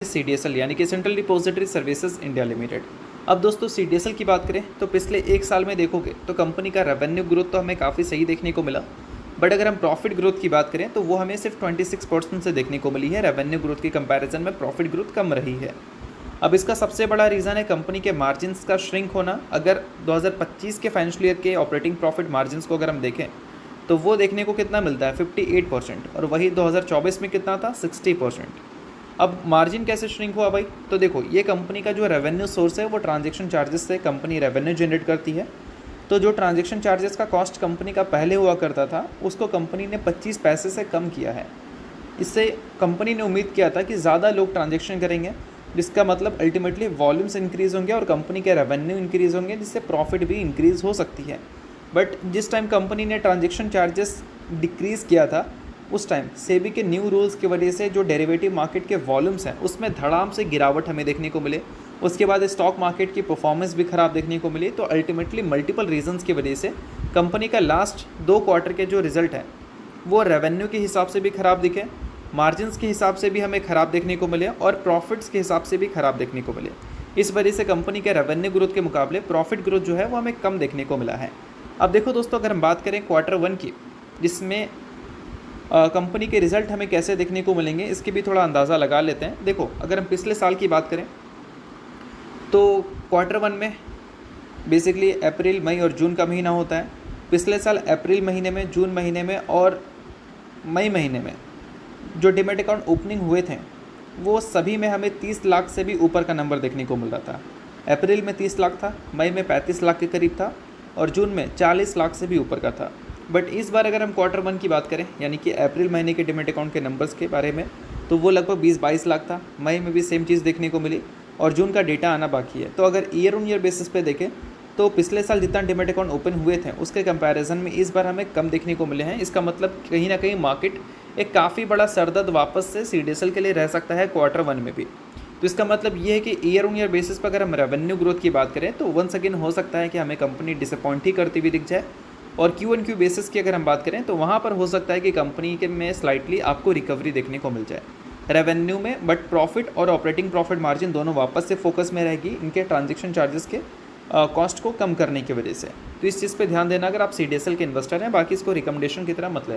CDSL यानी कि central depository services India limited. अब दोस्तों CDSL की बात करें तो पिछले एक साल में देखोगे तो कंपनी का रेवेन्यू ग्रोथ तो हमें काफ़ी सही देखने को मिला, बट अगर हम प्रॉफिट ग्रोथ की बात करें तो वो हमें सिर्फ 26% से देखने को मिली है। रेवेन्यू ग्रोथ की कंपैरिजन में प्रॉफिट ग्रोथ कम रही है। अब इसका सबसे बड़ा रीज़न है कंपनी के मार्जिन्स का श्रिंक होना। अगर 2025 के फाइनेंशियल ईयर के ऑपरेटिंग प्रॉफिट मार्जिन्स को अगर हम देखें तो वो देखने को कितना मिलता है 58%, और वही 2024 में कितना था 60%। अब मार्जिन कैसे श्रिंक हुआ भाई? तो देखो, ये कंपनी का जो रेवेन्यू सोर्स है वो ट्रांजैक्शन चार्जेस से कंपनी रेवेन्यू जनरेट करती है। तो जो ट्रांजैक्शन चार्जेस का कॉस्ट कंपनी का पहले हुआ करता था उसको कंपनी ने 25 पैसे से कम किया है। इससे कंपनी ने उम्मीद किया था कि ज़्यादा लोग ट्रांजैक्शन करेंगे, जिसका मतलब अल्टीमेटली वॉल्यूम्स इंक्रीज़ होंगे और कंपनी के रेवेन्यू इंक्रीज़ होंगे, जिससे प्रॉफिट भी इंक्रीज़ हो सकती है। बट जिस टाइम कंपनी ने ट्रांजैक्शन चार्जेस डिक्रीज़ किया था उस टाइम सेबी के न्यू रूल्स की वजह से जो डेरिवेटिव मार्केट के वॉल्यूम्स हैं उसमें धड़ाम से गिरावट हमें देखने को मिले। उसके बाद स्टॉक मार्केट की परफॉर्मेंस भी ख़राब देखने को मिली। तो अल्टीमेटली मल्टीपल रीजंस की वजह से कंपनी का लास्ट 2 क्वार्टर के जो रिजल्ट है वो रेवेन्यू के हिसाब से भी ख़राब दिखे, मार्जिन्स के हिसाब से भी हमें ख़राब देखने को मिले और प्रॉफिट्स के हिसाब से भी ख़राब देखने को मिले। इस वजह से कंपनी के रेवेन्यू ग्रोथ के मुकाबले प्रॉफिट ग्रोथ जो है वो हमें कम देखने को मिला है। अब देखो दोस्तों, अगर हम बात करें Q1 की, जिसमें कंपनी के रिज़ल्ट हमें कैसे देखने को मिलेंगे इसकी भी थोड़ा अंदाज़ा लगा लेते हैं। देखो, अगर हम पिछले साल की बात करें तो Q1 में बेसिकली अप्रैल, मई और जून का महीना होता है। पिछले साल अप्रैल महीने में, जून महीने में और मई महीने में जो डीमैट अकाउंट ओपनिंग हुए थे वो सभी में हमें 30 लाख से भी ऊपर का नंबर देखने को मिल रहा था। अप्रैल में 30 लाख था, मई में 35 लाख के करीब था और जून में 40 लाख से भी ऊपर का था। बट इस बार अगर हम Q1 की बात करें यानी कि अप्रैल महीने के डीमैट अकाउंट के नंबर्स के बारे में, तो वो लगभग 20-22 लाख था। मई में भी सेम चीज़ देखने को मिली और जून का डेटा आना बाकी है। तो अगर ईयर ऑन ईयर बेसिस पे देखें तो पिछले साल जितना डीमैट अकाउंट ओपन हुए थे उसके कंपैरिजन में इस बार हमें कम देखने को मिले हैं। इसका मतलब कहीं ना कहीं मार्केट एक काफ़ी बड़ा सरदर्द वापस से CDSL के लिए रह सकता है Q1 में भी। तो इसका मतलब ये है कि ईयर ऑन ईयर बेसिस पर अगर हम रेवेन्यू ग्रोथ की बात करें तो वंस अगेन हो सकता है कि हमें कंपनी डिसअपॉइंट ही करती हुई दिख जाए। और Q1Q बेसिस की अगर हम बात करें तो वहाँ पर हो सकता है कि कंपनी के में स्लाइटली आपको रिकवरी देखने को मिल जाए रेवेन्यू में, बट प्रॉफिट और ऑपरेटिंग प्रॉफिट मार्जिन दोनों वापस से फोकस में रहेगी इनके ट्रांजैक्शन चार्जेस के कॉस्ट को कम करने की वजह से। तो इस चीज़ पे ध्यान देना अगर आप CDSL के इन्वेस्टर हैं। बाकी इसको रिकमेंडेशन की तरह मत लेना।